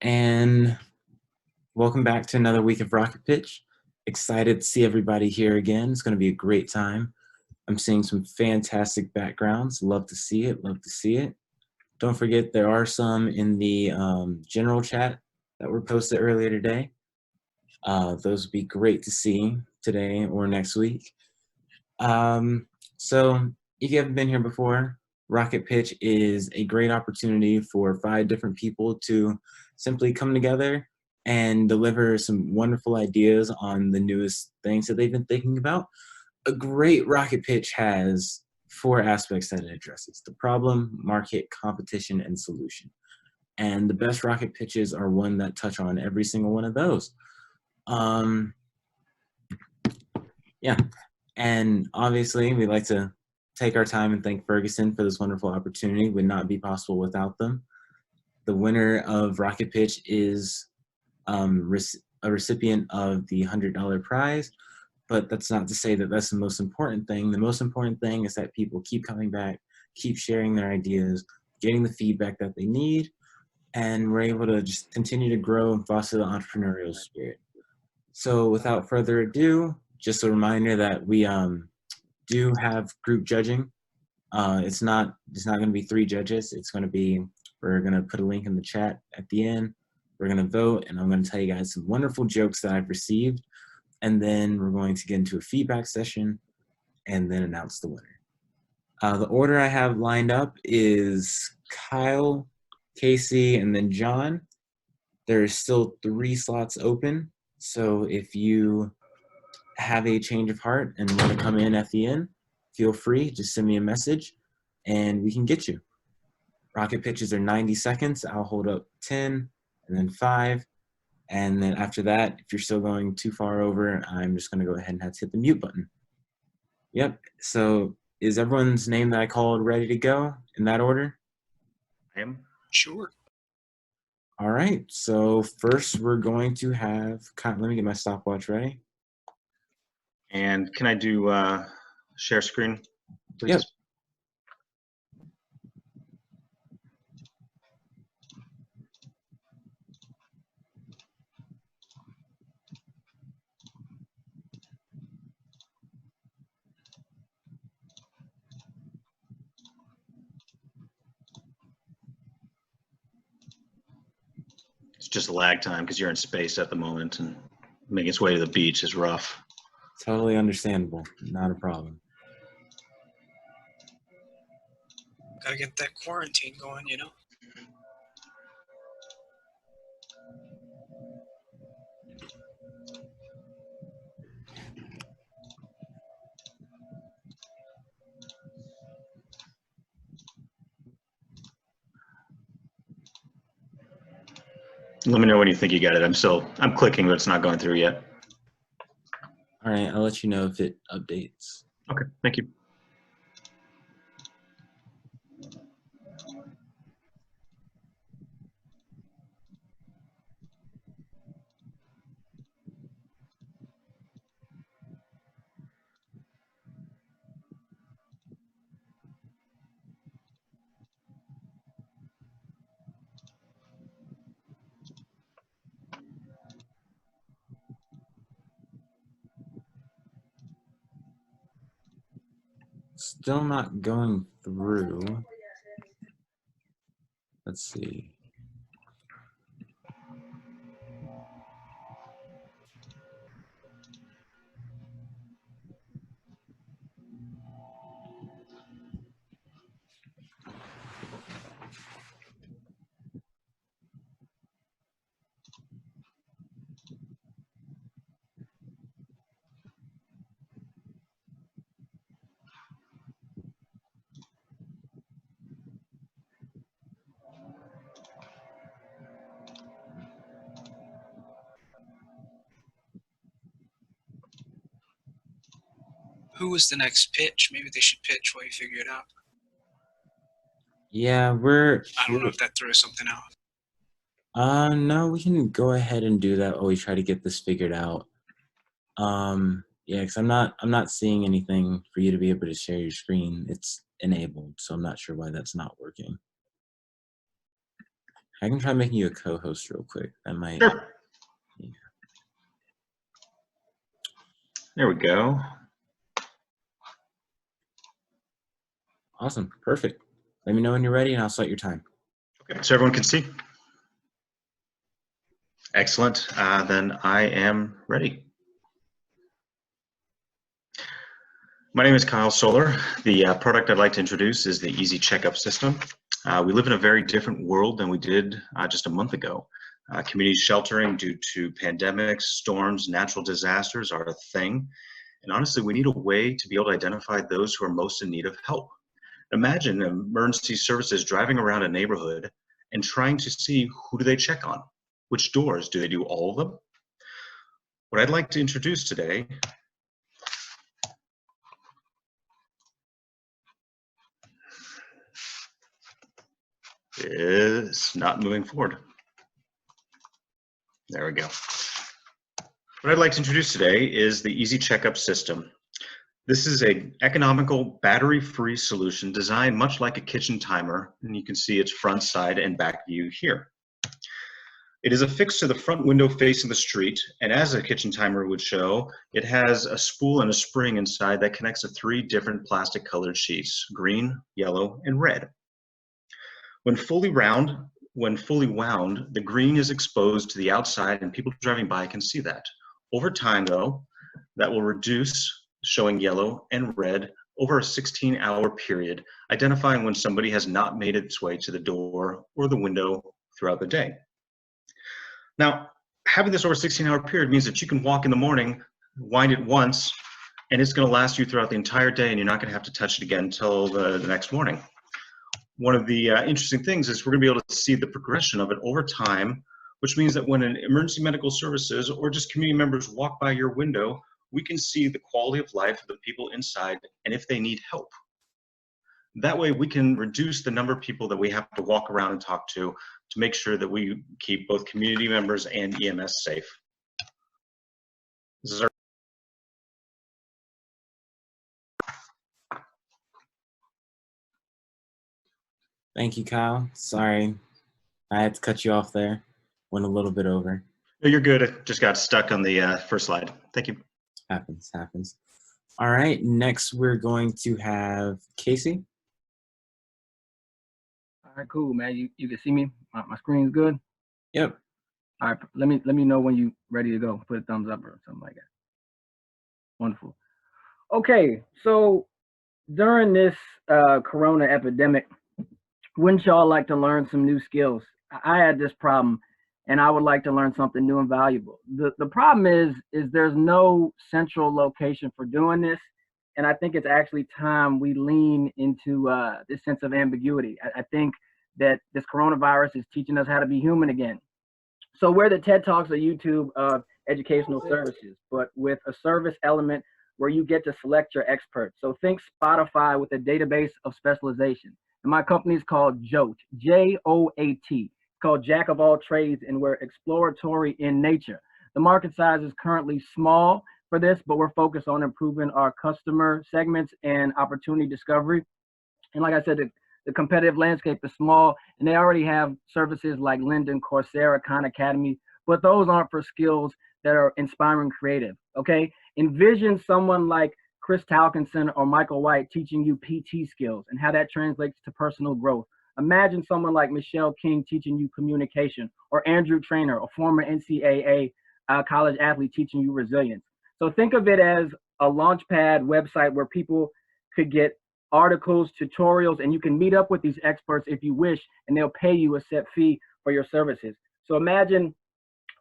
And welcome back to another week of Rocket Pitch. Excited to see everybody here again. It's going to be a great time. I'm seeing some fantastic backgrounds. Love to see it. Love to see it. Don't forget there are some in the general chat that were posted earlier today. Those would be great to see today or next week. So if you haven't been here before, Rocket Pitch is a great opportunity for 5 different people to simply come together and deliver some wonderful ideas on the newest things that they've been thinking about. A great Rocket Pitch has 4 aspects that it addresses: the problem, market, competition, and solution. And the best Rocket Pitches are one that touch on every single one of those. Yeah, and obviously we like to take our time and thank Ferguson for this wonderful opportunity. Would not be possible without them. The winner of Rocket Pitch is a recipient of the $100 prize, but that's not to say that that's the most important thing. The most important thing is that people keep coming back, keep sharing their ideas, getting the feedback that they need, and we're able to just continue to grow and foster the entrepreneurial spirit. So without further ado, just a reminder that we do have group judging. It's not going to be 3 judges. It's going to be, we're going to put a link in the chat at the end. We're going to vote, and I'm going to tell you guys some wonderful jokes that I've received. And then we're going to get into a feedback session and then announce the winner. The order I have lined up is Kyle, Casey, and then John. There's still 3 slots open. So if you have a change of heart and want to come in at the end, feel free, just send me a message and we can get you. Rocket pitches are 90 seconds. I'll hold up 10 and then 5. And then after that, if you're still going too far over, I'm just going to go ahead and have to hit the mute button. Yep. So is everyone's name that I called ready to go in that order? I am. Sure. All right. So first we're going to have, let me get my stopwatch ready. And can I do share screen, please? Yep. It's just lag time because you're in space at the moment, and making its way to the beach is rough. Totally understandable. Not a problem. Gotta get that quarantine going, you know? Let me know when you think you got it. I'm clicking, but it's not going through yet. All right, I'll let you know if it updates. Okay, thank you. Still not going through. Let's see. Who was the next pitch? Maybe they should pitch while you figure it out. Yeah, I don't know if that throws something out. No, we can go ahead and do that while we try to get this figured out. Yeah, because I'm not seeing anything for you to be able to share your screen. It's enabled, so I'm not sure why that's not working. I can try making you a co-host real quick. That might. Sure. Yeah. There we go. Awesome. Perfect. Let me know when you're ready and I'll start your time. Okay, so everyone can see. Excellent. Then I am ready. My name is Kyle Solar. The product I'd like to introduce is the Easy Checkup System. We live in a very different world than we did just a month ago. Community sheltering due to pandemics, storms, natural disasters are a thing. And honestly, we need a way to be able to identify those who are most in need of help. Imagine emergency services driving around a neighborhood and trying to see who do they check on? Which doors? Do they do all of them? What I'd like to introduce today is not moving forward. There we go. What I'd like to introduce today is the Easy Checkup System. This is an economical, battery-free solution designed much like a kitchen timer, and you can see its front, side, and back view here. It is affixed to the front window facing the street, and as a kitchen timer would show, it has a spool and a spring inside that connects to 3 different plastic colored sheets, green, yellow, and red. When fully wound, the green is exposed to the outside and people driving by can see that. Over time though, that will reduce, showing yellow and red over a 16-hour period, identifying when somebody has not made its way to the door or the window throughout the day. Now, having this over a 16-hour period means that you can walk in the morning, wind it once, and it's going to last you throughout the entire day, and you're not going to have to touch it again until the next morning. One of the interesting things is we're going to be able to see the progression of it over time, which means that when an emergency medical services or just community members walk by your window, we can see the quality of life of the people inside and if they need help. That way we can reduce the number of people that we have to walk around and talk to make sure that we keep both community members and EMS safe. This is our Thank you, Kyle. Sorry, I had to cut you off there. Went a little bit over. No, you're good. I just got stuck on the first slide. Thank you. Happens. All right, next we're going to have Casey. All right, cool, man. You can see me? My screen's good? Yep. All right, let me know when you're ready to go. Put a thumbs up or something like that. Wonderful. Okay, so during this corona epidemic, wouldn't y'all like to learn some new skills? I had this problem and I would like to learn something new and valuable. The problem is there's no central location for doing this. And I think it's actually time we lean into this sense of ambiguity. I think that this coronavirus is teaching us how to be human again. So we're the TED Talks or YouTube of educational services, but with a service element where you get to select your experts. So think Spotify with a database of specialization. And my company is called JOAT, J-O-A-T. It's called Jack of All Trades, and we're exploratory in nature. The market size is currently small for this, but we're focused on improving our customer segments and opportunity discovery. And like I said, the competitive landscape is small, and they already have services like Linden, Coursera, Khan Academy, but those aren't for skills that are inspiring creative, okay? Envision someone like Chris Talkinson or Michael White teaching you PT skills and how that translates to personal growth. Imagine someone like Michelle King teaching you communication, or Andrew Trainer, a former NCAA college athlete teaching you resilience. So think of it as a Launchpad website where people could get articles, tutorials, and you can meet up with these experts if you wish, and they'll pay you a set fee for your services. So imagine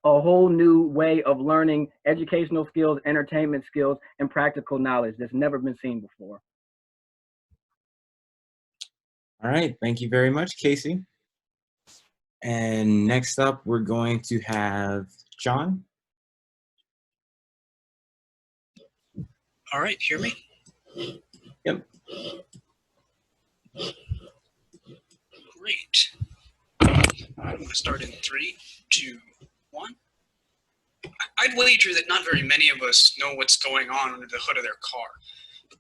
a whole new way of learning educational skills, entertainment skills, and practical knowledge that's never been seen before. All right, thank you very much, Casey. And next up, we're going to have John. All right, hear me? Yep. Great. I'm going to start in 3, 2, 1. I'd wager that not very many of us know what's going on under the hood of their car.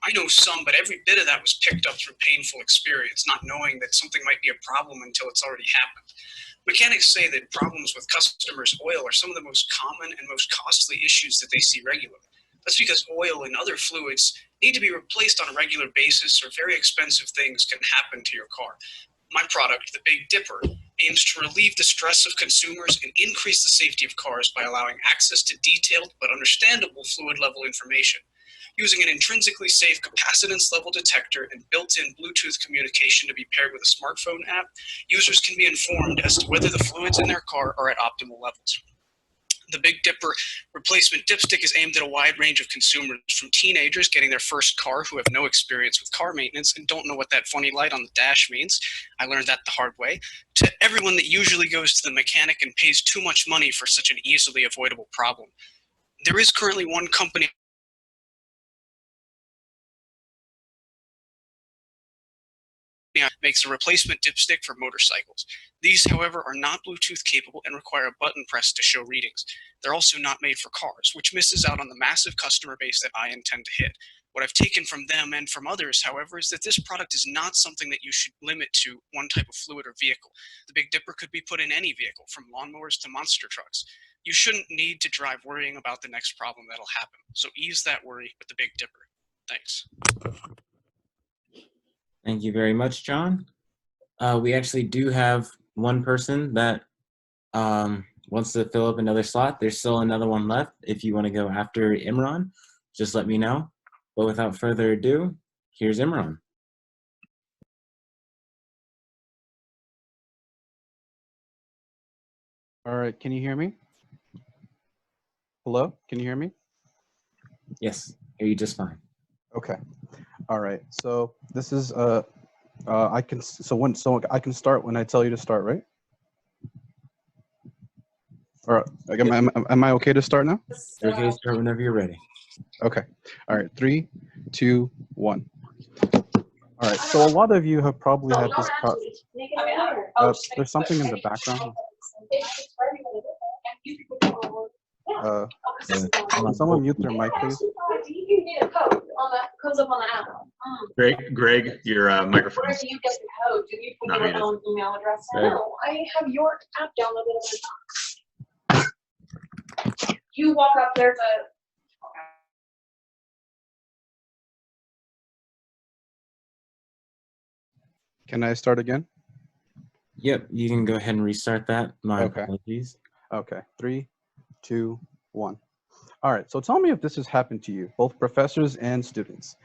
I know some, but every bit of that was picked up through painful experience, not knowing that something might be a problem until it's already happened. Mechanics say that problems with customers' oil are some of the most common and most costly issues that they see regularly. That's because oil and other fluids need to be replaced on a regular basis, or very expensive things can happen to your car. My product, the Big Dipper, aims to relieve the stress of consumers and increase the safety of cars by allowing access to detailed but understandable fluid level information. Using an intrinsically safe capacitance level detector and built-in Bluetooth communication to be paired with a smartphone app, users can be informed as to whether the fluids in their car are at optimal levels. The Big Dipper replacement dipstick is aimed at a wide range of consumers, from teenagers getting their first car who have no experience with car maintenance and don't know what that funny light on the dash means. I learned that the hard way. To everyone that usually goes to the mechanic and pays too much money for such an easily avoidable problem. There is currently one company makes a replacement dipstick for motorcycles. These, however, are not Bluetooth capable and require a button press to show readings. They're also not made for cars, which misses out on the massive customer base that I intend to hit. What I've taken from them and from others, however, is that this product is not something that you should limit to one type of fluid or vehicle. The Big Dipper could be put in any vehicle, from lawnmowers to monster trucks. You shouldn't need to drive worrying about the next problem that'll happen. So ease that worry with the Big Dipper. Thanks. Thank you very much, John. We actually do have one person that wants to fill up another slot. There's still another one left. If you want to go after Imran, just let me know. But without further ado, here's Imran. All right, can you hear me? Hello, can you hear me? Yes, hear you just fine. Okay. All right. So this is I can start when I tell you to start, right? Or am I okay to start now? You're okay to start whenever you're ready. Okay. All right. 3, 2, 1. All right. So a lot of you have probably had this. There's something in the background. Can someone mute their mic, please? You need a code on that, comes up on the app. Greg, your microphone Where is do you get the code? Do you put not your muted. own email address? Greg. No, I have your app downloaded on my phone. You walk up, there's a. Can I start again? Yep, you can go ahead and restart that. My Okay. apologies. Okay. 3, 2, 1. All right, so tell me if this has happened to you, both professors and students.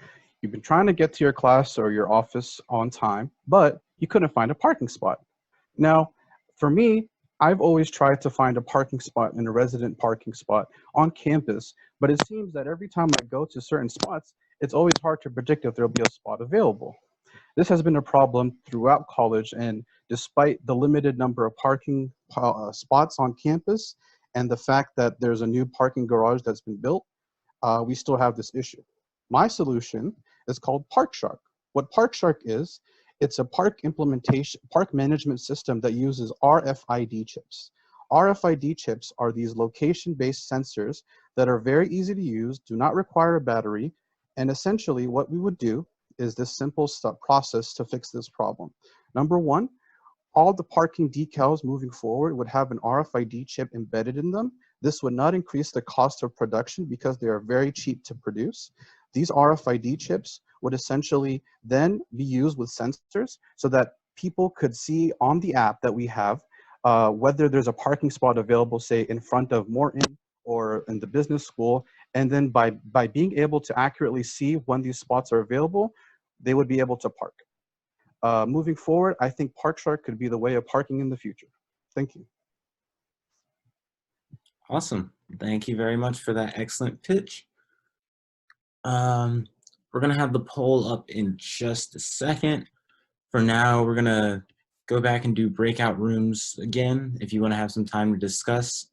You've been trying to get to your class or your office on time, but you couldn't find a parking spot. Now, for me, I've always tried to find a parking spot in a resident parking spot on campus, but it seems that every time I go to certain spots, it's always hard to predict if there'll be a spot available. This has been a problem throughout college, and despite the limited number of parking spots on campus, and the fact that there's a new parking garage that's been built, we still have this issue. My solution is called ParkShark. What ParkShark is, it's a park management system that uses RFID chips. RFID chips are these location-based sensors that are very easy to use, do not require a battery, and essentially what we would do is this simple process to fix this problem. Number one, all the parking decals moving forward would have an RFID chip embedded in them. This would not increase the cost of production because they are very cheap to produce. These RFID chips would essentially then be used with sensors so that people could see on the app that we have whether there's a parking spot available, say in front of Morton or in the business school. And then by being able to accurately see when these spots are available, they would be able to park. Moving forward, I think ParkShark could be the way of parking in the future. Thank you. Awesome. Thank you very much for that excellent pitch. We're going to have the poll up in just a second. For now, we're going to go back and do breakout rooms again if you want to have some time to discuss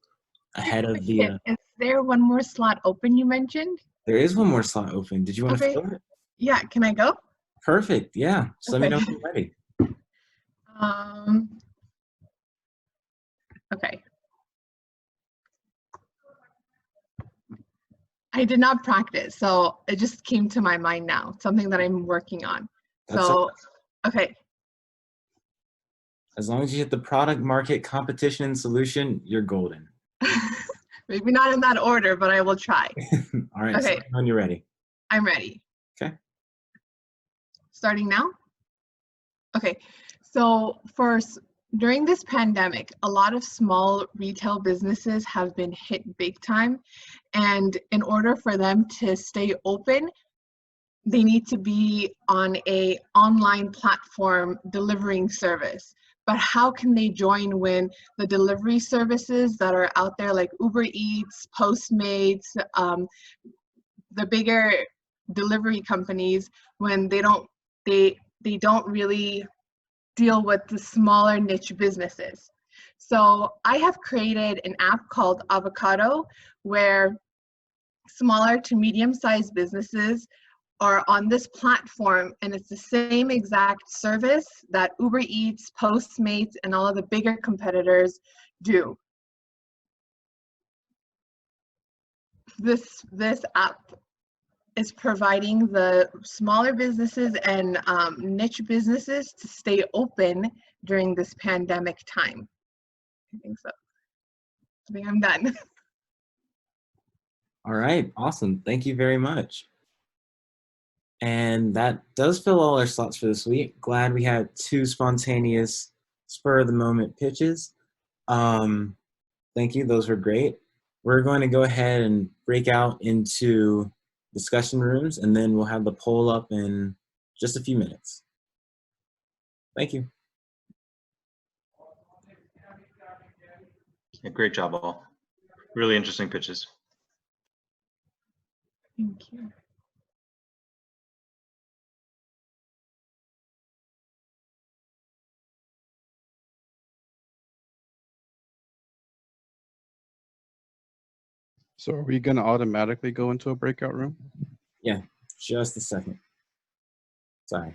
ahead of the... Is there one more slot open you mentioned? There is one more slot open. Did you want to fill it? Yeah, can I go? Perfect. Yeah. Just let me Okay. know when you're ready. Okay. I did not practice, so it just came to my mind now, something that I'm working on. That's So, okay. As long as you hit the product, market, competition, and solution, you're golden. Maybe not in that order, but I will try. All right, Okay. so when you're ready. I'm ready. Okay. Starting now? Okay, so during this pandemic, a lot of small retail businesses have been hit big time. And in order for them to stay open, they need to be on an online platform delivering service. But how can they join when the delivery services that are out there like Uber Eats, Postmates, the bigger delivery companies, when they don't really deal with the smaller niche businesses? So I have created an app called Avocado where smaller to medium-sized businesses are on this platform, and it's the same exact service that Uber Eats, Postmates, and all of the bigger competitors do. This app is providing the smaller businesses and niche businesses to stay open during this pandemic time. I think so. I think I'm done. All right, awesome. Thank you very much. And that does fill all our slots for this week. Glad we had 2 spontaneous, spur-of-the-moment pitches. Thank you, those were great. We're going to go ahead and break out into discussion rooms, and then we'll have the poll up in just a few minutes. Thank you. Yeah, great job, all. Really interesting pitches. Thank you. So are we going to automatically go into a breakout room? Yeah, just a second. Sorry.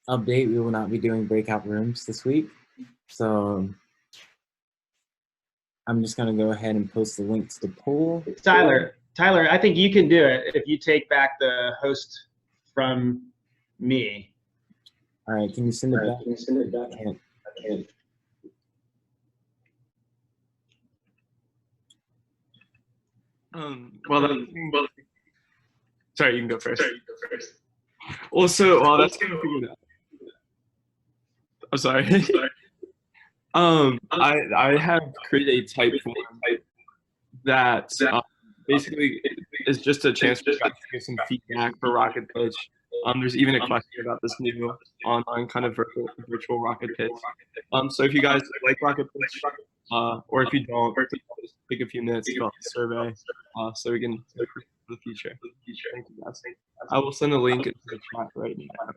Update, we will not be doing breakout rooms this week. So I'm just going to go ahead and post the link to the poll. Tyler, I think you can do it if you take back the host from me. All right, can you send it back? I can't. Sorry, you can go first. Also, while that's getting figured out. I'm sorry. I have created a type form that basically is just a chance for you guys to give some feedback for Rocket Pitch. There's even a question about this new online kind of virtual Rocket Pitch. So if you guys like Rocket Pitch, or if you don't, just take a few minutes to fill out the survey, so we can improve for the future. Thank you guys. I will send a link into the chat right now.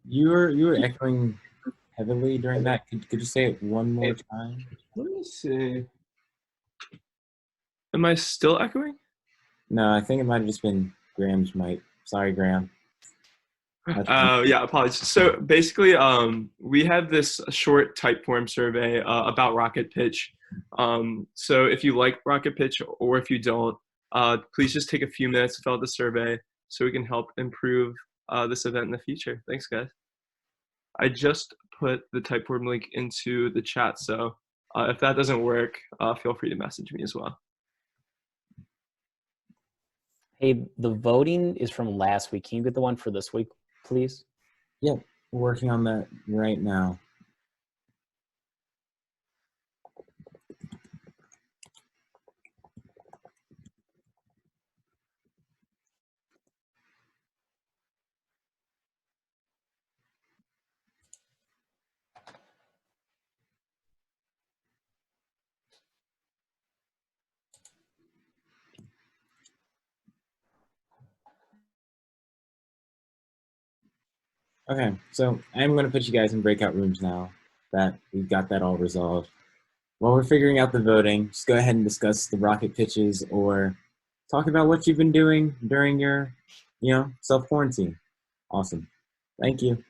You were echoing heavily during that. Could you say it one more time? Let me see. Am I still echoing? No, I think it might have just been Graham's mic. Sorry, Graham. Yeah, apologies. So basically, we have this short type form survey about Rocket Pitch. So if you like Rocket Pitch or if you don't, please just take a few minutes to fill out the survey so we can help improve this event in the future. Thanks, guys. I just put the type form link into the chat, so if that doesn't work, feel free to message me as well. Hey, the voting is from last week. Can you get the one for this week, please? Yep, we're working on that right now. Okay, so I'm going to put you guys in breakout rooms now. that we've got that all resolved. While we're figuring out the voting, just go ahead and discuss the rocket pitches or talk about what you've been doing during your, self-quarantine. Awesome. Thank you.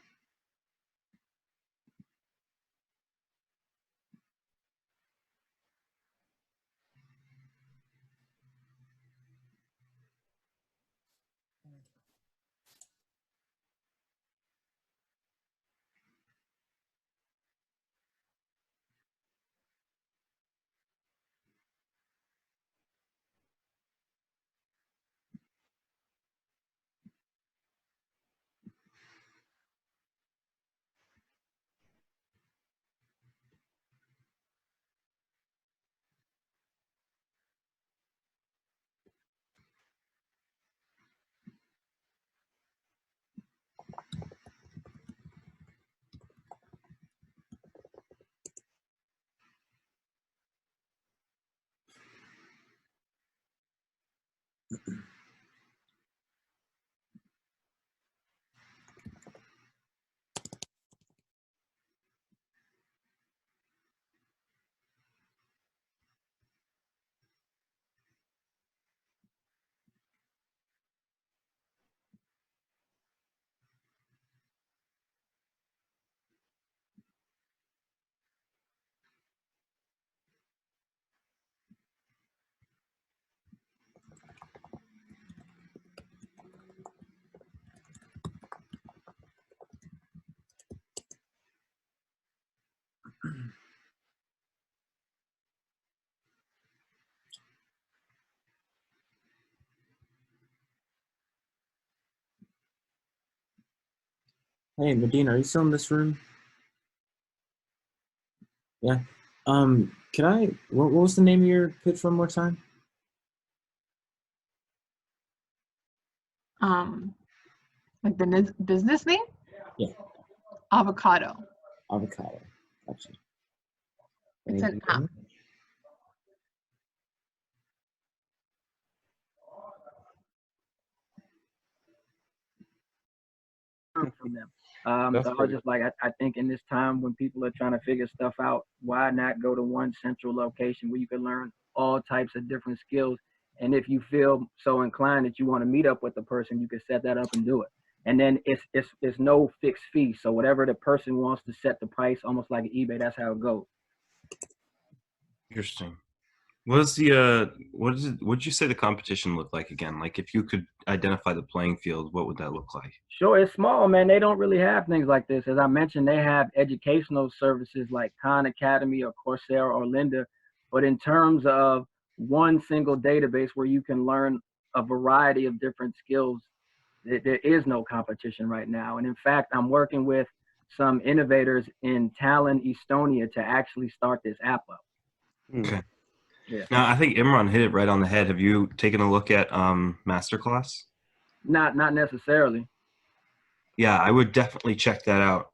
Hey, Medina, are you still in this room? Yeah. What was the name of your pitch one more time? Like the business name? Yeah. Avocado. Avocado. Gotcha. It's an app. From them. So I was just like, I think in this time when people are trying to figure stuff out, why not go to one central location where you can learn all types of different skills? And if you feel so inclined that you want to meet up with the person, you can set that up and do it. And then it's no fixed fee. So whatever the person wants to set the price, almost like eBay, that's how it goes. Interesting. What's the what'd you say the competition looked like again? Like if you could identify the playing field, what would that look like? Sure, it's small, man. They don't really have things like this. As I mentioned, they have educational services like Khan Academy or Coursera or Lynda. But in terms of one single database where you can learn a variety of different skills, there is no competition right now. And in fact, I'm working with some innovators in Tallinn, Estonia to actually start this app up. Okay. Yeah. Now, I think Imran hit it right on the head. Have you taken a look at Masterclass? Not necessarily. Yeah, I would definitely check that out.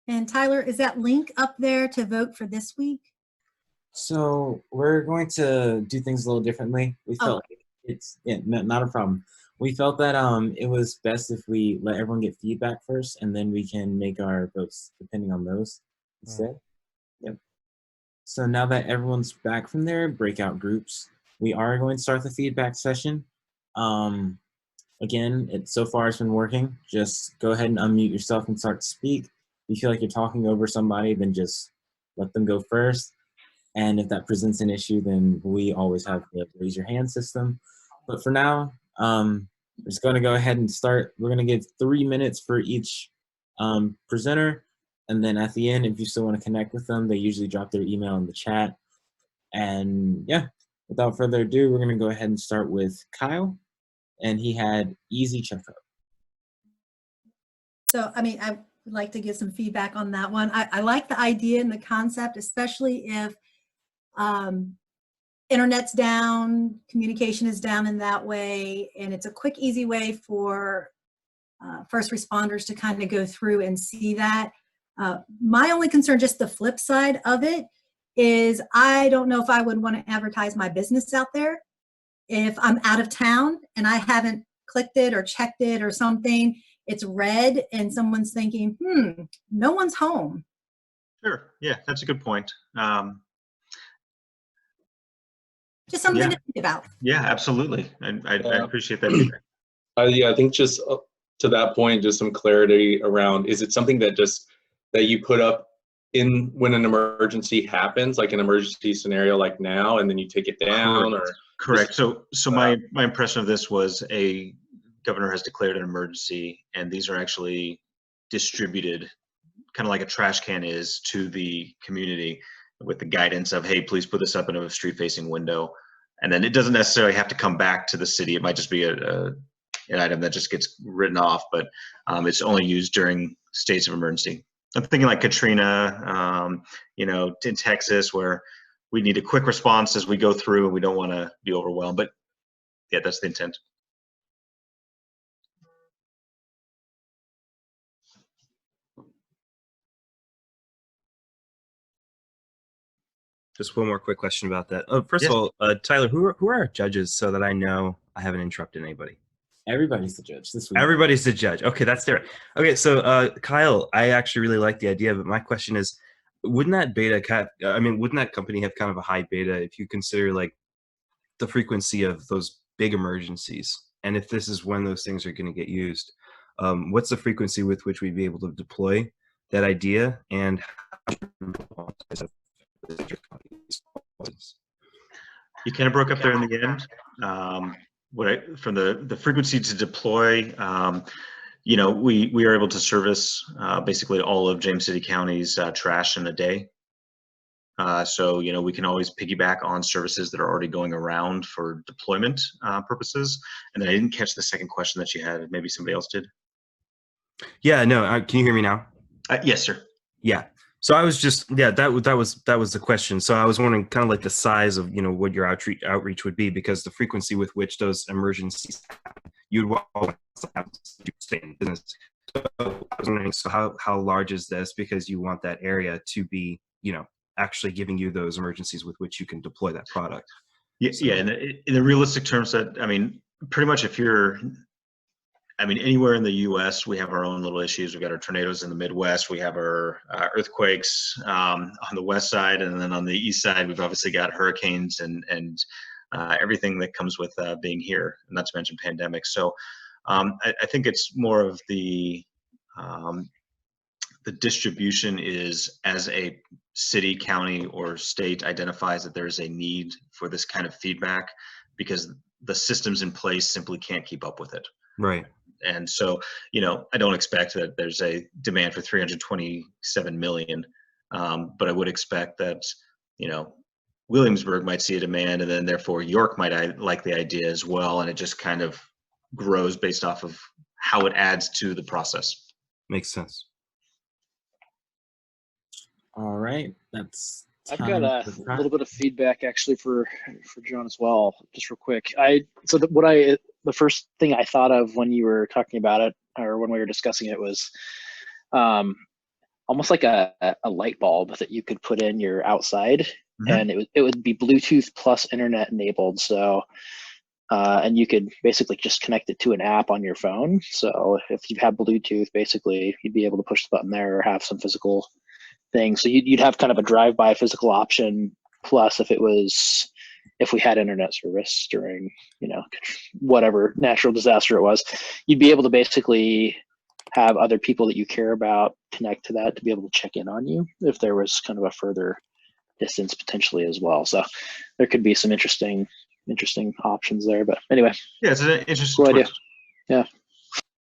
And Tyler, is that link up there to vote for this week? So we're going to do things a little differently. We Oh. felt like it's not a problem. We felt that it was best if we let everyone get feedback first, and then we can make our votes depending on those instead. Yep. So now that everyone's back from their breakout groups, we are going to start the feedback session. Again, so far it's been working. Just go ahead and unmute yourself and start to speak. If you feel like you're talking over somebody, then just let them go first. And if that presents an issue, then we always have the raise your hand system. But for now, we're just going to go ahead and start. We're going to give 3 minutes for each presenter. And then at the end, if you still want to connect with them, they usually drop their email in the chat. And yeah, without further ado, we're going to go ahead and start with Kyle. And he had easy checkup. So, I mean, I would like to give some feedback on that one. I like the idea and the concept, especially if internet's down, communication is down in that way, and it's a quick, easy way for first responders to kind of go through and see that. My only concern, just the flip side of it, is I don't know if I would want to advertise my business out there. If I'm out of town and I haven't clicked it or checked it or something, it's red and someone's thinking, no one's home. Sure. Yeah, that's a good point. Just something to think about. Yeah, absolutely. I appreciate that feedback. Yeah, I think just to that point, just some clarity around, is it something that you put up in when an emergency happens, like an emergency scenario like now, and then you take it down? Correct. So my impression of this was a governor has declared an emergency, and these are actually distributed kind of like a trash can is to the community with the guidance of, hey, please put this up in a street facing window. And then it doesn't necessarily have to come back to the city. It might just be an item that just gets written off, but it's only used during states of emergency. I'm thinking like Katrina, in Texas, where we need a quick response as we go through and we don't want to be overwhelmed. But yeah, that's the intent. Just one more quick question about that. First of all, Tyler, who are our judges so that I know I haven't interrupted anybody? Everybody's the judge this week. Everybody's the judge. Okay, that's different. Okay, so Kyle, I actually really like the idea, but my question is, wouldn't that company have kind of a high beta if you consider like the frequency of those big emergencies? And if this is when those things are going to get used, what's the frequency with which we'd be able to deploy that idea? And you kind of broke up there in the end. From the frequency to deploy, we are able to service basically all of James City County's trash in a day. So we can always piggyback on services that are already going around for deployment purposes. And then I didn't catch the second question that you had. Maybe somebody else did. Yeah, no. Can you hear me now? Yes, sir. Yeah. So I was just, that was the question. So I was wondering kind of like the size of, what your outreach would be, because the frequency with which those emergencies happen, you'd want to have to stay in business. So I was wondering, so how large is this? Because you want that area to be, actually giving you those emergencies with which you can deploy that product. Yeah, so, yeah. In the realistic terms, that pretty much if you're, anywhere in the U.S., we have our own little issues. We've got our tornadoes in the Midwest. We have our earthquakes on the west side, and then on the east side, we've obviously got hurricanes and everything that comes with being here, not to mention pandemics. So I think it's more of the distribution is as a city, county, or state identifies that there's a need for this kind of feedback, because the systems in place simply can't keep up with it. Right. And so, I don't expect that there's a demand for 327 million, but I would expect that, Williamsburg might see a demand, and then therefore York might like the idea as well, and it just kind of grows based off of how it adds to the process. Makes sense. All right, I've got a little bit of feedback actually for John as well, just real quick. The first thing I thought of when you were talking about it, or when we were discussing it, was almost like a light bulb that you could put in your outside, and it would be Bluetooth plus internet enabled. So, and you could basically just connect it to an app on your phone. So if you have Bluetooth, basically you'd be able to push the button there or have some physical thing. So you'd have kind of a drive-by physical option. Plus, if we had internet service during, whatever natural disaster it was, you'd be able to basically have other people that you care about connect to that to be able to check in on you if there was kind of a further distance potentially as well. So there could be some interesting options there. But anyway, yeah, it's an interesting cool idea. Yeah.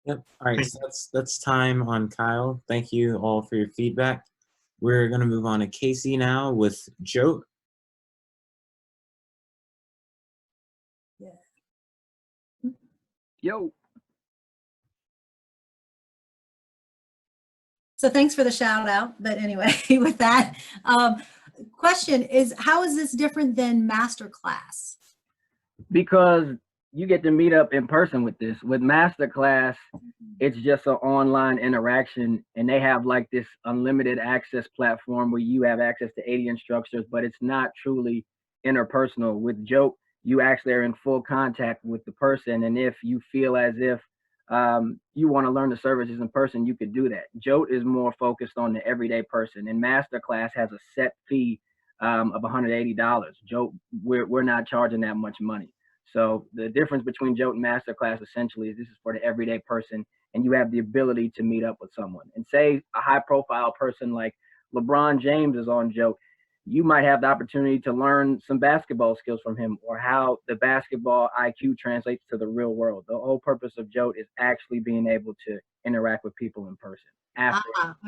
Yep. All right, so that's time on Kyle. Thank you all for your feedback. We're going to move on to Casey now with Jote. Yo. So thanks for the shout out. But anyway, with that, question is, how is this different than Masterclass? Because you get to meet up in person with this. With Masterclass, it's just an online interaction, and they have like this unlimited access platform where you have access to 80 instructors, but it's not truly interpersonal. With Jote, you actually are in full contact with the person, and if you feel as if you want to learn the services in person, you could do that. Jote is more focused on the everyday person, and Masterclass has a set fee of $180. Jote, we're not charging that much money. So the difference between Jote and Masterclass essentially is this is for the everyday person, and you have the ability to meet up with someone. And say a high profile person like LeBron James is on Jote, you might have the opportunity to learn some basketball skills from him, or how the basketball IQ translates to the real world. The whole purpose of Jote is actually being able to interact with people in person.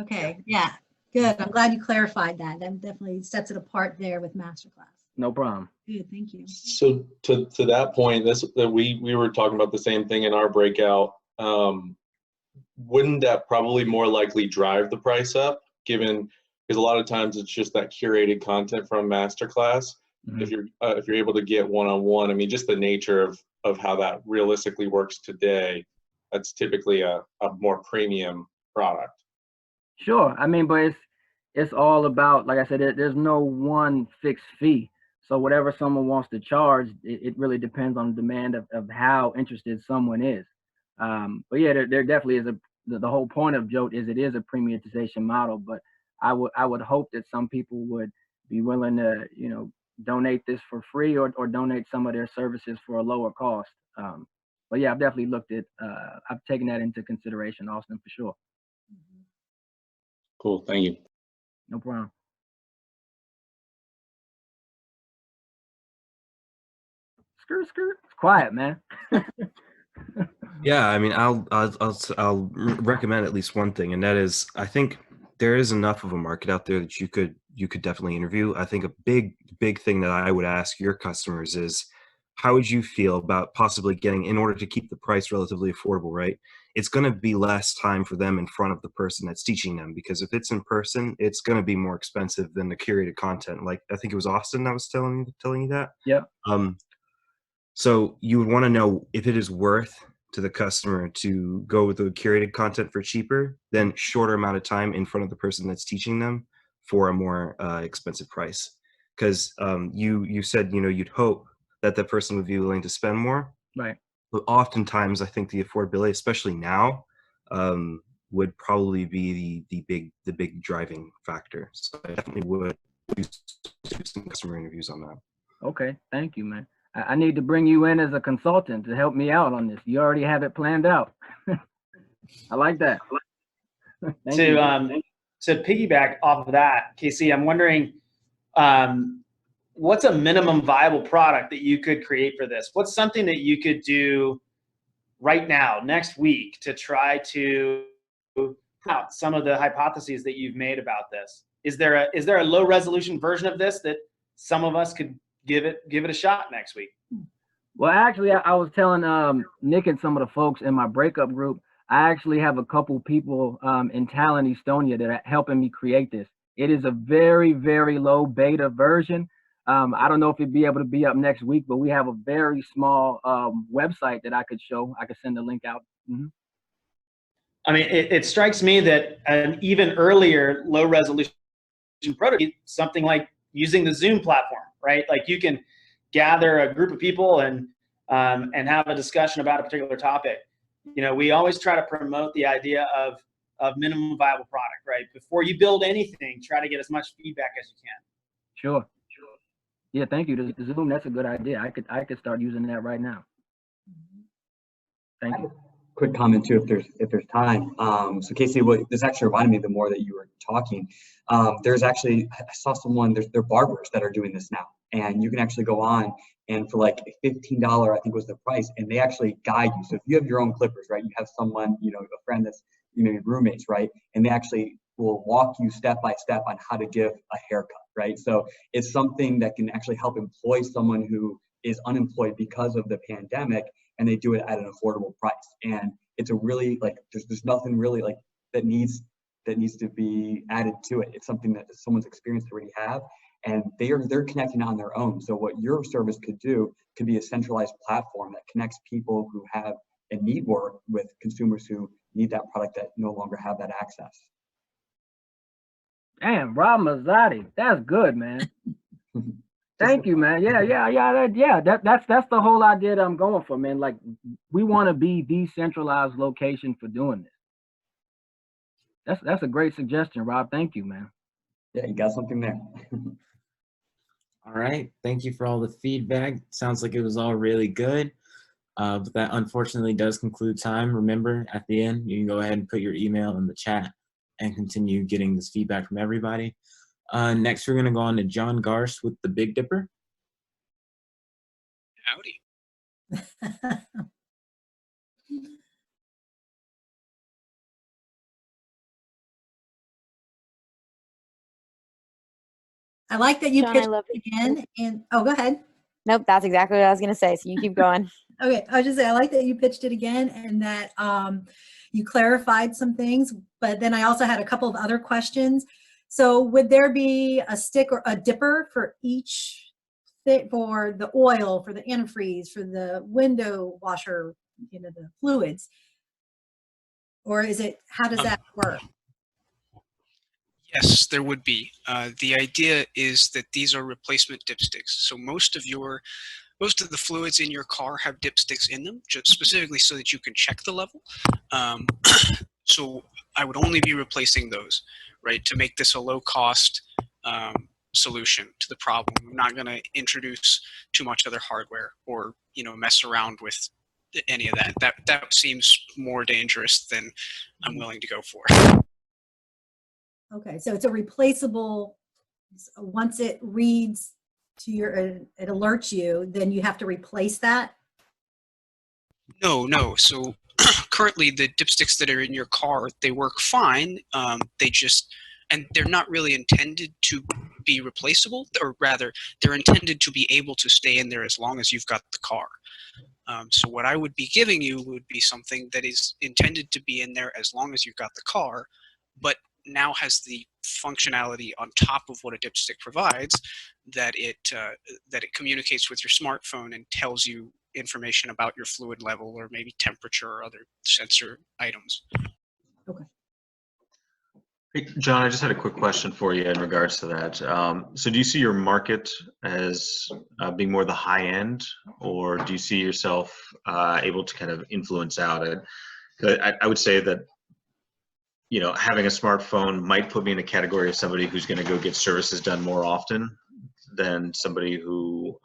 Okay, yeah, good. I'm glad you clarified that. That definitely sets it apart there with Masterclass. No problem. Good, thank you. So to that point, we were talking about the same thing in our breakout. Wouldn't that probably more likely drive the price up, given, because a lot of times it's just that curated content from Masterclass. If you're able to get one-on-one, I mean, just the nature of how that realistically works today, that's typically a more premium product. Sure. I mean, but it's all about, like I said, there's no one fixed fee. So whatever someone wants to charge, it really depends on the demand of how interested someone is. But yeah, there definitely is the whole point of Jote is it is a premiumization model, but I would hope that some people would be willing to, donate this for free or donate some of their services for a lower cost. But yeah, I've definitely looked at, I've taken that into consideration, Austin, for sure. Cool, thank you. No problem. Skirt. It's quiet, man. Yeah, I mean, I'll recommend at least one thing, and that is, I think there is enough of a market out there that you could definitely interview. I think a big thing that I would ask your customers is, how would you feel about possibly getting, in order to keep the price relatively affordable, right? It's going to be less time for them in front of the person that's teaching them, because if it's in person, it's going to be more expensive than the curated content. Like, I think it was Austin that was telling you that. Yeah. So you would want to know if it is worth to the customer to go with the curated content for cheaper than shorter amount of time in front of the person that's teaching them for a more expensive price. Because you said, you'd hope that the person would be willing to spend more. Right. But oftentimes, I think the affordability, especially now, would probably be the big driving factor. So I definitely would do some customer interviews on that. Okay, thank you, man. I need to bring you in as a consultant to help me out on this. You already have it planned out. I like that. To piggyback off of that, Casey, I'm wondering, what's a minimum viable product that you could create for this? What's something that you could do right now, next week, to try to out some of the hypotheses that you've made about this? Is there a low resolution version of this that some of us could give it a shot next week? Well, actually, I was telling Nick and some of the folks in my breakup group, I actually have a couple people in Tallinn, Estonia, that are helping me create this. It is a very, very low beta version. I don't know if it'd be able to be up next week, but we have a very small website that I could show. I could send the link out. I mean, it strikes me that an even earlier low resolution prototype, something like using the Zoom platform, right? Like you can gather a group of people and have a discussion about a particular topic. You know, we always try to promote the idea of minimum viable product, right? Before you build anything, try to get as much feedback as you can. Sure. Yeah, thank you. The Zoom, that's a good idea. I could start using that right now. Thank you. Quick comment too, if there's time. So Casey, this actually reminded me the more that you were talking. There's actually, I saw someone, there are barbers that are doing this now, and you can actually go on and for like $15, I think was the price, and they actually guide you. So if you have your own clippers, right, you have someone, you know, a friend that's, you know, your roommates, right, and they actually will walk you step by step on how to give a haircut, right? So it's something that can actually help employ someone who is unemployed because of the pandemic, and they do it at an affordable price. And it's a really, like, there's nothing really like that needs to be added to it. It's something that someone's experience already have, and they're connecting on their own. So what your service could do could be a centralized platform that connects people who have and need work with consumers who need that product that no longer have that access. Damn, Rob Mazzotti, that's good, man. Thank you, man. That's the whole idea that I'm going for, man. Like, we want to be decentralized location for doing this. That's a great suggestion, Rob. Thank you, man. Yeah, you got something there. All right. Thank you for all the feedback. Sounds like it was all really good. But that unfortunately does conclude time. Remember, at the end, you can go ahead and put your email in the chat and continue getting this feedback from everybody. Next, we're going to go on to John Garst with the Big Dipper. Howdy. I like that you John, pitched I love it again. And oh, go ahead. Nope, that's exactly what I was going to say. So you keep going. Okay, I was just saying, I like that you pitched it again and that you clarified some things, but then I also had a couple of other questions. So would there be a stick or a dipper for each thing, for the oil, for the antifreeze, for the window washer, you know, the fluids? Or is it, how does that work? Yes, there would be. The idea is that these are replacement dipsticks. So most of the fluids in your car have dipsticks in them, just specifically so that you can check the level. So I would only be replacing those, right, to make this a low-cost solution to the problem. I'm not going to introduce too much other hardware or, you know, mess around with any of that. That seems more dangerous than I'm willing to go for. Okay, so it's a replaceable, once it reads to your, it alerts you, then you have to replace that? No. So currently the dipsticks that are in your car, they work fine. And they're not really intended to be replaceable, or rather, they're intended to be able to stay in there as long as you've got the car. So what I would be giving you would be something that is intended to be in there as long as you've got the car, but now has the functionality on top of what a dipstick provides, that it communicates with your smartphone and tells you information about your fluid level or maybe temperature or other sensor items. Okay. Hey, John, I just had a quick question for you in regards to that. So do you see your market as being more the high end, or do you see yourself able to kind of influence out it? I would say that, you know, having a smartphone might put me in a category of somebody who's going to go get services done more often than somebody who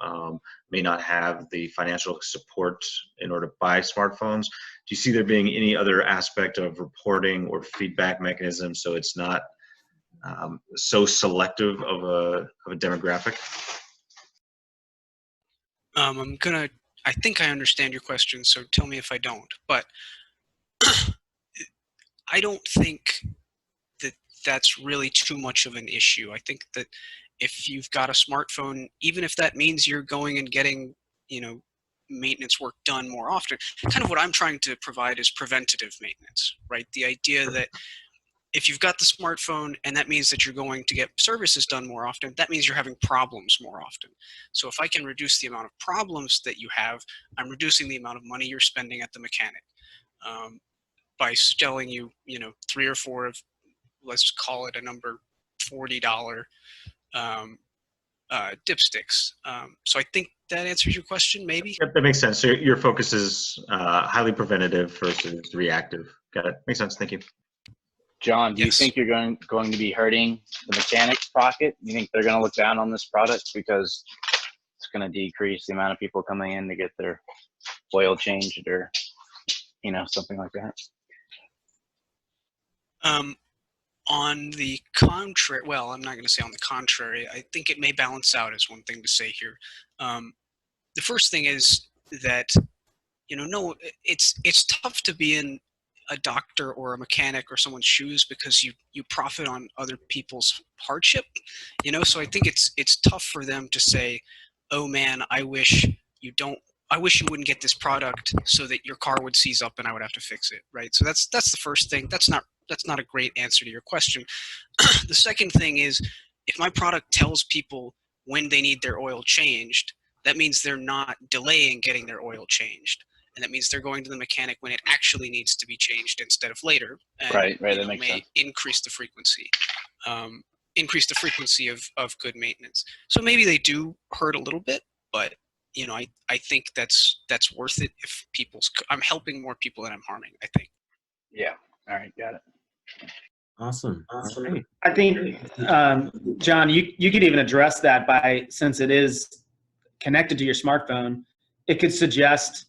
may not have the financial support in order to buy smartphones. Do you see there being any other aspect of reporting or feedback mechanism so it's not so selective of a demographic? I think I understand your question, so tell me if I don't. But I don't think that that's really too much of an issue. I think that if you've got a smartphone, even if that means you're going and getting, you know, maintenance work done more often, kind of what I'm trying to provide is preventative maintenance, right? The idea that if you've got the smartphone and that means that you're going to get services done more often, that means you're having problems more often. So if I can reduce the amount of problems that you have, I'm reducing the amount of money you're spending at the mechanic. by selling you, 3 or 4 of, let's call it a number, $40 dipsticks. So I think that answers your question, maybe. Yep, that makes sense. So your focus is highly preventative versus reactive. Got it. Makes sense. Thank you. John, do you think you're going to be hurting the mechanics' pocket? You think they're going to look down on this product because it's going to decrease the amount of people coming in to get their oil changed or, something like that? On the contrary, well, I'm not going to say on the contrary. I think it may balance out, is one thing to say here. The first thing is that, no, it's tough to be in a doctor or a mechanic or someone's shoes because you profit on other people's hardship, so I think it's tough for them to say, oh man, I wish you wouldn't get this product so that your car would seize up and I would have to fix it, right? So that's the first thing. That's not a great answer to your question. The second thing is, if my product tells people when they need their oil changed, that means they're not delaying getting their oil changed. And that means they're going to the mechanic when it actually needs to be changed instead of later. And, right, that makes sense. Increase the frequency of good maintenance. So maybe they do hurt a little bit, but I think that's worth it if I'm helping more people than I'm harming, I think. Yeah. All right, got it. Awesome. Great. I think, John, you could even address that by, since it is connected to your smartphone, it could suggest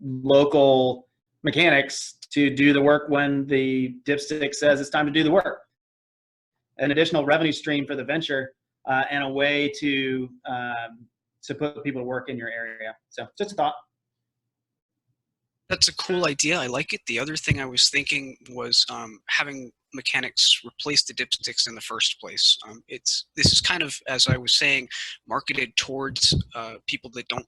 local mechanics to do the work when the dipstick says it's time to do the work. An additional revenue stream for the venture and a way to put people to work in your area. So just a thought. That's a cool idea. I like it. The other thing I was thinking was having mechanics replace the dipsticks in the first place. This is kind of, as I was saying, marketed towards people that don't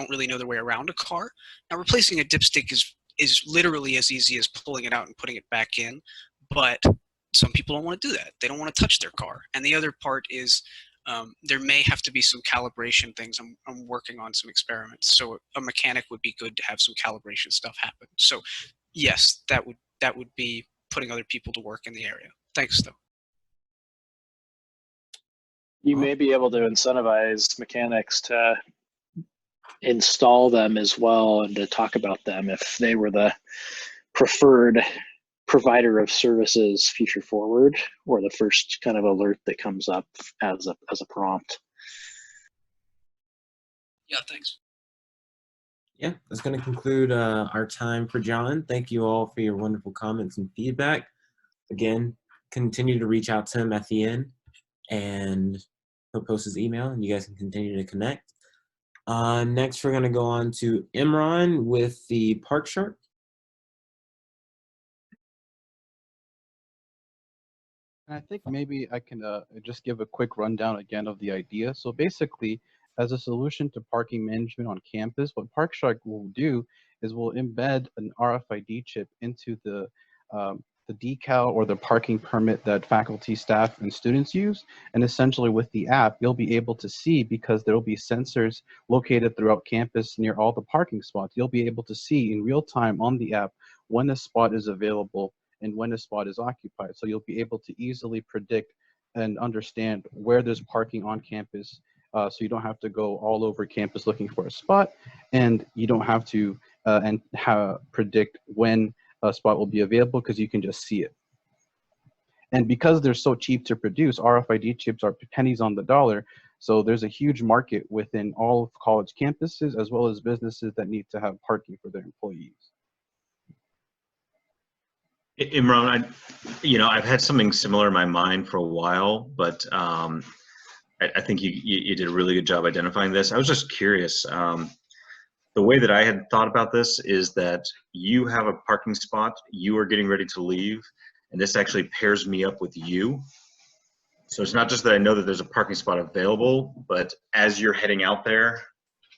really know their way around a car. Now, replacing a dipstick is literally as easy as pulling it out and putting it back in, but some people don't want to do that. They don't want to touch their car. And the other part is there may have to be some calibration things. I'm working on some experiments, so a mechanic would be good to have some calibration stuff happen. So yes, that would be putting other people to work in the area. Thanks, though. You may be able to incentivize mechanics to install them as well and to talk about them if they were the preferred provider of services future forward, or the first kind of alert that comes up as a prompt. Yeah, thanks. Yeah, that's going to conclude our time for John. Thank you all for your wonderful comments and feedback. Again, continue to reach out to him at the end, and he'll post his email, and you guys can continue to connect. Next, we're going to go on to Imran with the Park Shark. I think maybe I can just give a quick rundown again of the idea. So basically, as a solution to parking management on campus, what ParkShark will do is we'll embed an RFID chip into the decal or the parking permit that faculty, staff, and students use. And essentially with the app, you'll be able to see, because there will be sensors located throughout campus near all the parking spots, you'll be able to see in real time on the app when a spot is available and when a spot is occupied. So you'll be able to easily predict and understand where there's parking on campus. So you don't have to go all over campus looking for a spot, and you don't have to predict when a spot will be available, because you can just see it. And because they're so cheap to produce, RFID chips are pennies on the dollar. So there's a huge market within all of college campuses, as well as businesses that need to have parking for their employees. Imran, I've had something similar in my mind for a while, but I think you did a really good job identifying this. I was just curious. The way that I had thought about this is that you have a parking spot, you are getting ready to leave, and this actually pairs me up with you. So it's not just that I know that there's a parking spot available, but as you're heading out there,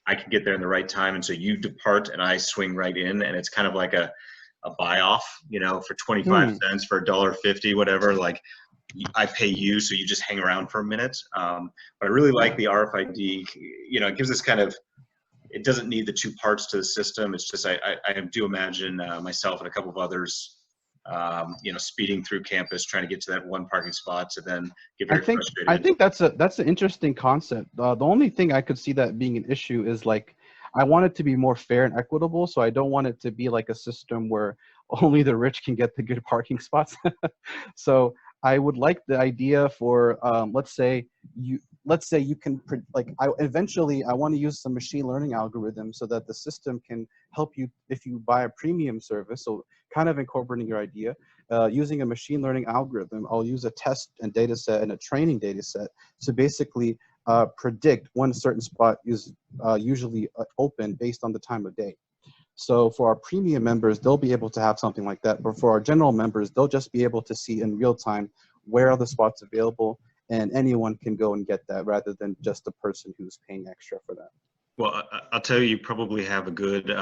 I can get there in the right time, and so you depart and I swing right in, and it's kind of like a buy off, for 25 cents, for $1.50, whatever. Like, I pay you, so you just hang around for a minute. But I really like the RFID. It gives this kind of, it doesn't need the two parts to the system. It's just I do imagine myself and a couple of others, speeding through campus trying to get to that one parking spot to then get very frustrated. I think that's an interesting concept. The only thing I could see that being an issue is like, I want it to be more fair and equitable. So I don't want it to be like a system where only the rich can get the good parking spots. So I would like the idea for, let's say you can, eventually I want to use some machine learning algorithm so that the system can help you if you buy a premium service. So kind of incorporating your idea, using a machine learning algorithm, I'll use a test and data set and a training data set to basically predict when a certain spot is usually open based on the time of day. So for our premium members, they'll be able to have something like that. But for our general members, they'll just be able to see in real time where are the spots available, and anyone can go and get that rather than just the person who's paying extra for that. Well, I'll tell you, you probably have a good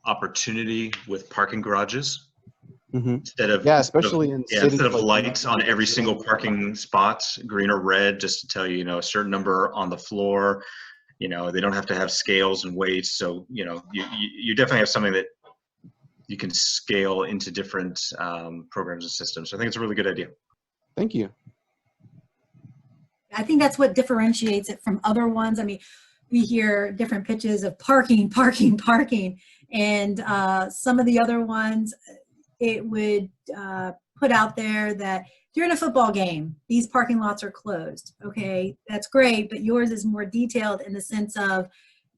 opportunity with parking garages. Instead of instead of lights on every single parking spot, green or red, just to tell you, a certain number on the floor. They don't have to have scales and weights. So you definitely have something that you can scale into different programs and systems. So I think it's a really good idea. Thank you. I think that's what differentiates it from other ones. I mean, we hear different pitches of parking, parking, parking, and some of the other ones, it would put out there that you're in a football game, these parking lots are closed. Okay, that's great, but yours is more detailed in the sense of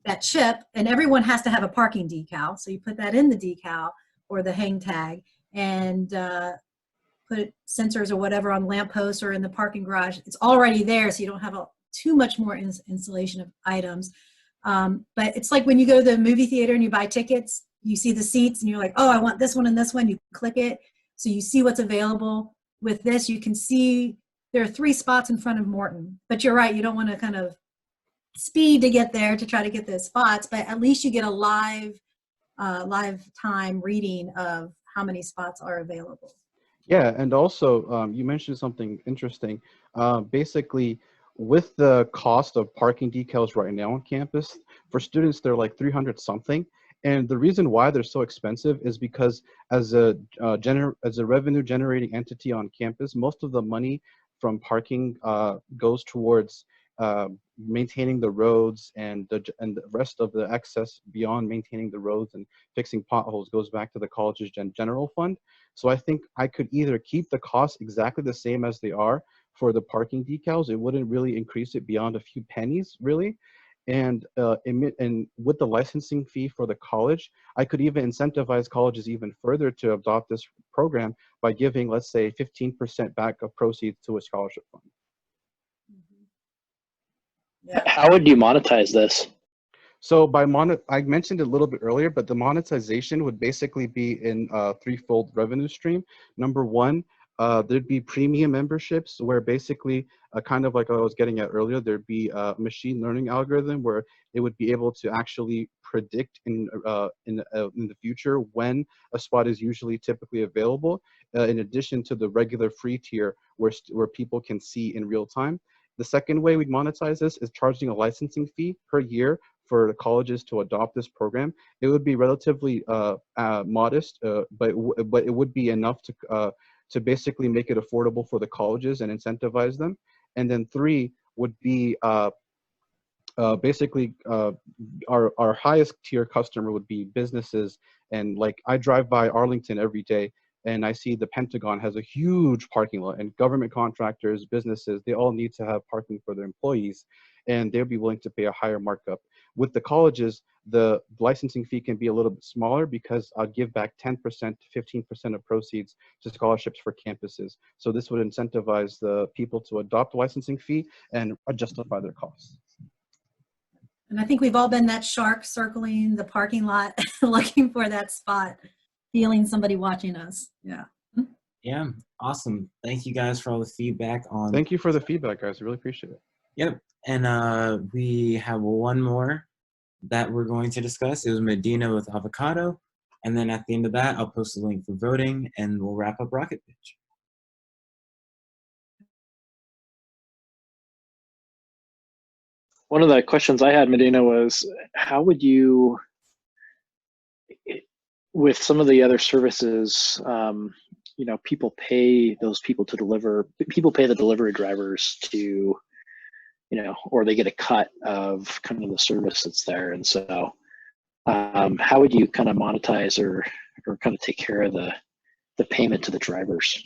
that chip, and everyone has to have a parking decal. So you put that in the decal or the hang tag and put sensors or whatever on lampposts or in the parking garage. It's already there, so you don't have too much more installation of items. But it's like when you go to the movie theater and you buy tickets, you see the seats and you're like, oh, I want this one and this one. You click it, so you see what's available. With this, you can see there are 3 spots in front of Morton. But you're right, you don't want to kind of speed to get there to try to get those spots, but at least you get a live time reading of how many spots are available. Yeah, and also you mentioned something interesting. Basically, with the cost of parking decals right now on campus, for students they're like 300 something. And the reason why they're so expensive is because as a revenue generating entity on campus, most of the money from parking goes towards maintaining the roads, and the rest of the excess beyond maintaining the roads and fixing potholes goes back to the college's general fund. So I think I could either keep the costs exactly the same as they are for the parking decals. It wouldn't really increase it beyond a few pennies, really. And with the licensing fee for the college, I could even incentivize colleges even further to adopt this program by giving, let's say, 15% back of proceeds to a scholarship fund. How would you monetize this? So I mentioned it a little bit earlier, but the monetization would basically be in a threefold revenue stream. Number one, there'd be premium memberships where basically, kind of like I was getting at earlier, there'd be a machine learning algorithm where it would be able to actually predict in the future when a spot is typically available, in addition to the regular free tier where people can see in real time. The second way we'd monetize this is charging a licensing fee per year for the colleges to adopt this program. It would be relatively modest, but it would be enough to basically make it affordable for the colleges and incentivize them. And then 3 would be basically our highest tier customer would be businesses. And like I drive by Arlington every day and I see the Pentagon has a huge parking lot, and government contractors, businesses, they all need to have parking for their employees, and they'll be willing to pay a higher markup. With the colleges, the licensing fee can be a little bit smaller because I'll give back 10% to 15% of proceeds to scholarships for campuses. So this would incentivize the people to adopt the licensing fee and justify their costs. And I think we've all been that shark circling the parking lot looking for that spot, feeling somebody watching us. Yeah. Yeah, awesome. Thank you guys for all the feedback on. Thank you for the feedback, guys. I really appreciate it. Yep. And we have one more that we're going to discuss. It was Medina with avocado. And then at the end of that, I'll post a link for voting and we'll wrap up Rocket Pitch. One of the questions I had, Medina, was how would you, with some of the other services, you know, people pay those people to deliver, people pay the delivery drivers to, you know, or they get a cut of kind of the service that's there. And so how would you kind of monetize or kind of take care of the payment to the drivers?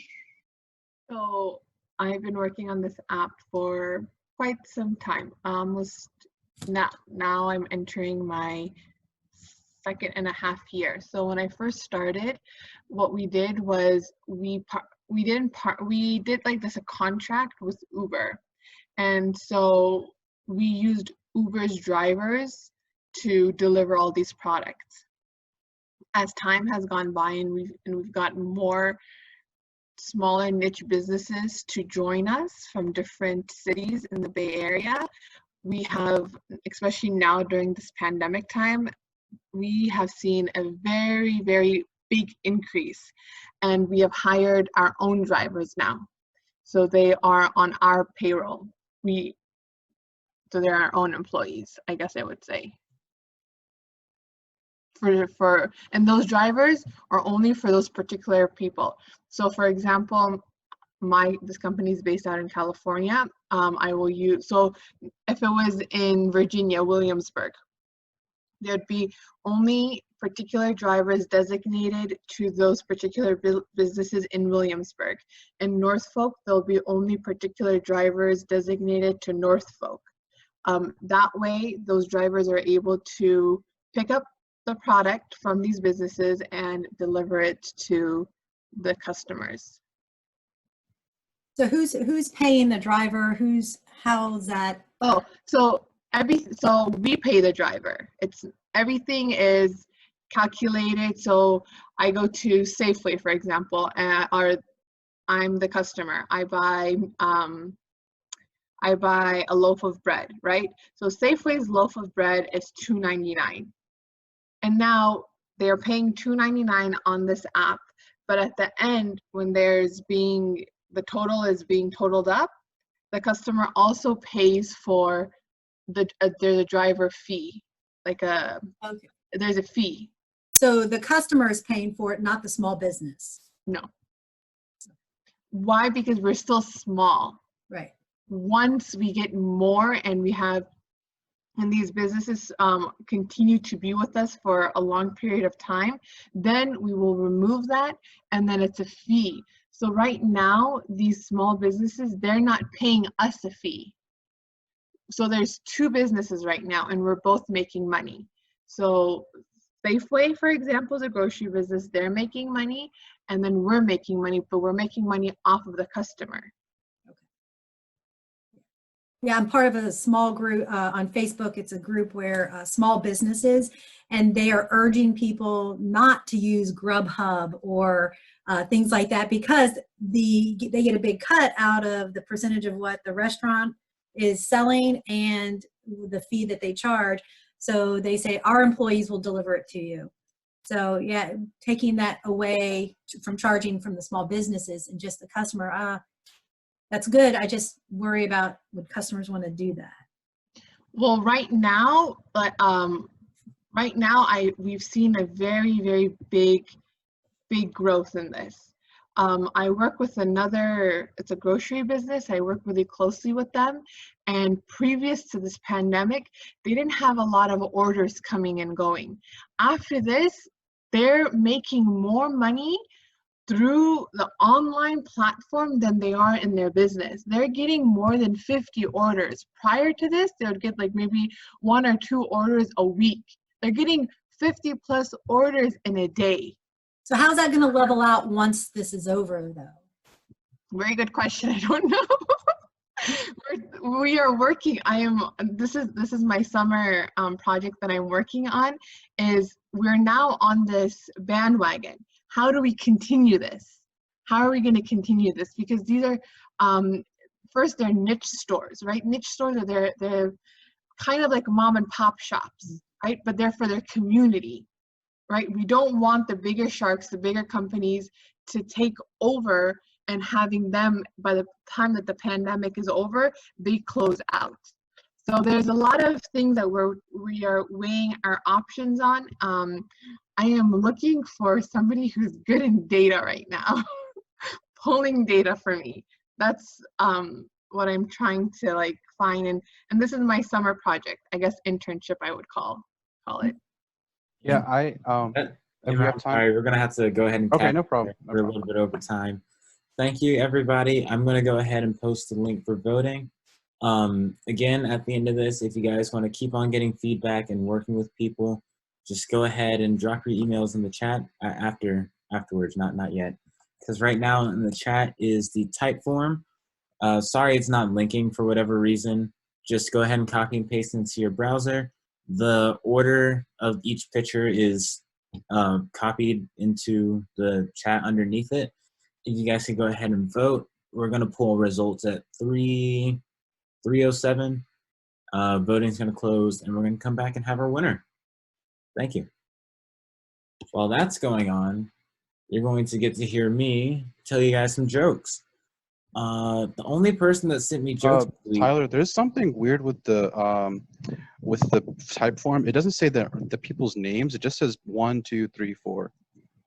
So I've been working on this app for quite some time. Almost now I'm entering my 2.5 year. So when I first started, what we did was we did like this a contract with Uber, and so we used Uber's drivers to deliver all these products. As time has gone by and we've gotten more smaller niche businesses to join us from different cities in the Bay Area, we have, especially now during this pandemic time, we have seen a very, very big increase, and we have hired our own drivers now. So they are on our payroll. So they're our own employees, I guess I would say. And those drivers are only for those particular people. So for example, this company is based out in California. I will use, so if it was in Virginia, Williamsburg, there'd be only particular drivers designated to those particular businesses in Williamsburg. In Norfolk, there'll be only particular drivers designated to Norfolk. That way, those drivers are able to pick up the product from these businesses and deliver it to the customers. So who's paying the driver? How's that? Oh, so we pay the driver. Everything is calculated. So I go to Safeway, for example, or I'm the customer. I buy a loaf of bread, right? So Safeway's loaf of bread is $2.99. And now they're paying $2.99 on this app, but at the end, when the total is being totaled up, the customer also pays for there's a driver fee, there's a fee. So the customer is paying for it, not the small business. No. Why? Because we're still small. Right. Once we get more and these businesses continue to be with us for a long period of time, then we will remove that, and then it's a fee. So right now, these small businesses, they're not paying us a fee. So there's two businesses right now, and we're both making money. So Safeway, for example, is a grocery business. They're making money, and then we're making money, but we're making money off of the customer. Yeah, I'm part of a small group on Facebook. It's a group where small businesses, and they are urging people not to use Grubhub or things like that, because they get a big cut out of the percentage of what the restaurant is selling and the fee that they charge. So they say our employees will deliver it to you. So yeah, taking that away from charging from the small businesses and just the customer, that's good. I just worry about would customers want to do that. Well, right now, we've seen a very, very big growth in this. I work with it's a grocery business. I work really closely with them. And previous to this pandemic, they didn't have a lot of orders coming and going. After this, they're making more money through the online platform than they are in their business. They're getting more than 50 orders. Prior to this, they would get like maybe 1 or 2 orders a week. They're getting 50 plus orders in a day. So how's that going to level out once this is over, though? Very good question. I don't know. We are working. This is my summer project that I'm working on. Is we're now on this bandwagon. How do we continue this? How are we going to continue this? Because these are, first, they're niche stores, right? Niche stores are they're kind of like mom and pop shops, right? But they're for their community, right? We don't want the bigger sharks, the bigger companies to take over, and having them, by the time that the pandemic is over, they close out. So there's a lot of things that we are weighing our options on. I am looking for somebody who's good in data right now, pulling data for me. That's what I'm trying to like find, and this is my summer project, I guess internship I would call it. Yeah, if we have time. Sorry, we're gonna have to go ahead and Okay, cap no problem. it. We're a little bit over time. Thank you, everybody. I'm gonna go ahead and post the link for voting. Again, at the end of this, if you guys want to keep on getting feedback and working with people, just go ahead and drop your emails in the chat afterwards, not yet. Because right now in the chat is the type form. Sorry it's not linking for whatever reason. Just go ahead and copy and paste into your browser. The order of each picture is copied into the chat underneath it. If you guys can go ahead and vote, we're going to pull results at 3:07. Voting's going to close, and we're going to come back and have our winner. Thank you. While that's going on, you're going to get to hear me tell you guys some jokes. The only person that sent me jokes Tyler, there's something weird with the type form. It doesn't say the people's names. It just says 1, 2, 3, 4.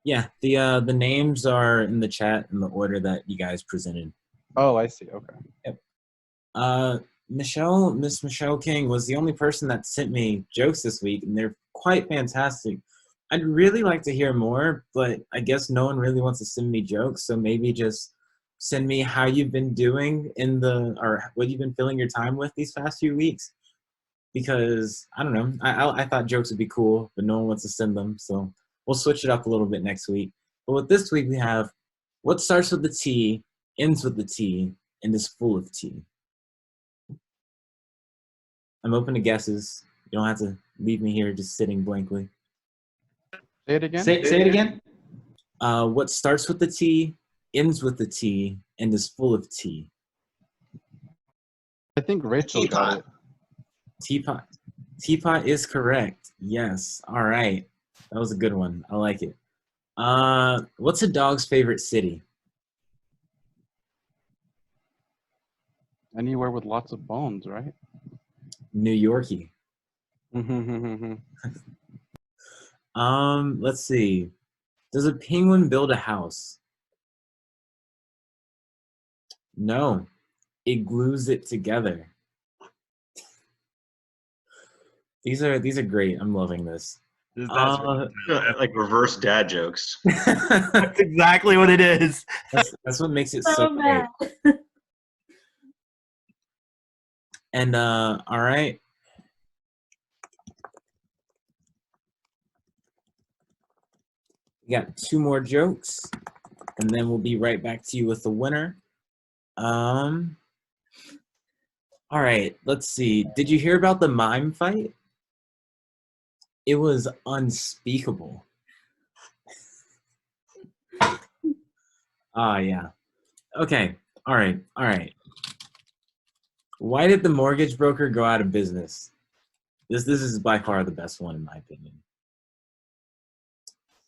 Yeah, the names are in the chat in the order that you guys presented. Oh, I see. Okay. Yep. Miss Michelle King was the only person that sent me jokes this week, and they're quite fantastic. I'd really like to hear more, but I guess no one really wants to send me jokes, so maybe just send me how you've been doing or what you've been filling your time with these past few weeks. Because, I don't know, I thought jokes would be cool, but no one wants to send them, so we'll switch it up a little bit next week. But with this week, we have what starts with the T, ends with the T, and is full of tea. I'm open to guesses. You don't have to leave me here just sitting blankly. Say it again. Say it again. What starts with the T, ends with the T, and is full of tea. I think Rachel got it. Teapot. Teapot is correct. Yes. All right. That was a good one. I like it. What's a dog's favorite city? Anywhere with lots of bones, right? New Yorkie. Let's see. Does a penguin build a house? No. It glues it together. These are great. I'm loving this. Like reverse dad jokes. That's exactly what it is. That's what makes it so great. And all right. We got 2 more jokes, and then we'll be right back to you with the winner. All right, let's see. Did you hear about the mime fight? It was unspeakable. Yeah. Okay. All right. Why did the mortgage broker go out of business? This is by far the best one in my opinion.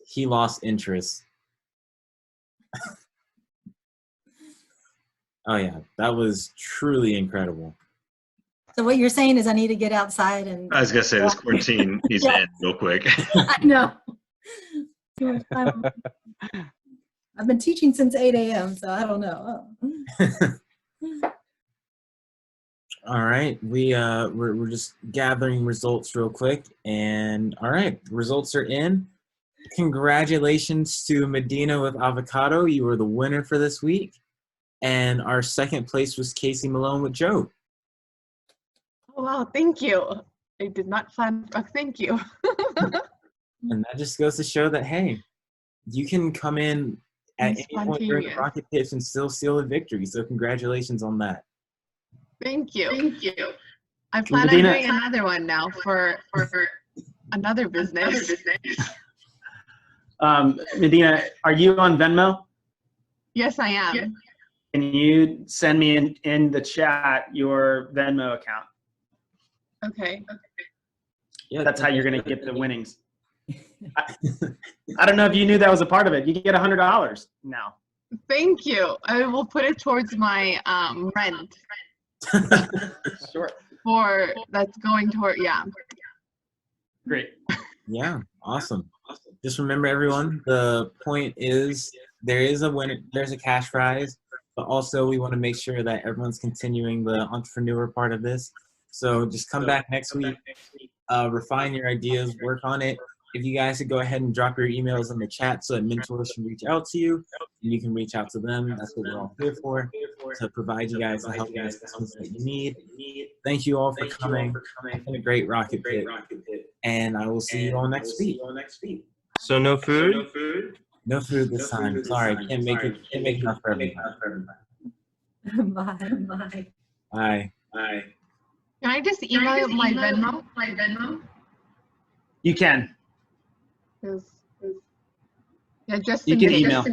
He lost interest. Oh yeah, that was truly incredible. So what you're saying is I need to get outside and. I was gonna say this quarantine needs to end real quick. I know. I've been teaching since 8 a.m., so I don't know. All right, we're just gathering results real quick, and all right, results are in. Congratulations to Medina with avocado. You were the winner for this week, and our second place was Casey Malone with Joe. Oh wow, thank you. I did not plan. Thank you. And that just goes to show that hey, you can come in at any point during the Rocket Pitch and still seal a victory. So congratulations on that. Thank you. Thank you. I plan on doing another one now for another business. Medina, are you on Venmo? Yes, I am. Can you send me in the chat your Venmo account? Okay. Yeah, that's how you're going to get the winnings. I don't know if you knew that was a part of it. You get $100 now. Thank you. I will put it towards my rent. Sure. that's going toward, yeah. Great. Yeah, awesome. Just remember, everyone, the point is there is a winner, there's a cash prize, but also we want to make sure that everyone's continuing the entrepreneur part of this. So just come back next week, refine your ideas, work on it. If you guys could go ahead and drop your emails in the chat so that mentors can reach out to you, and you can reach out to them. That's what we're all here for, to provide you guys the help and assistance that you need. Thank you all for coming. It's been a great Rocket Pit, and I will see you all next week. So no food? No food this time. Sorry, can't make enough for everybody. Bye. Bye. Can I just email my Venmo? You can. Yeah, just You in can case. email.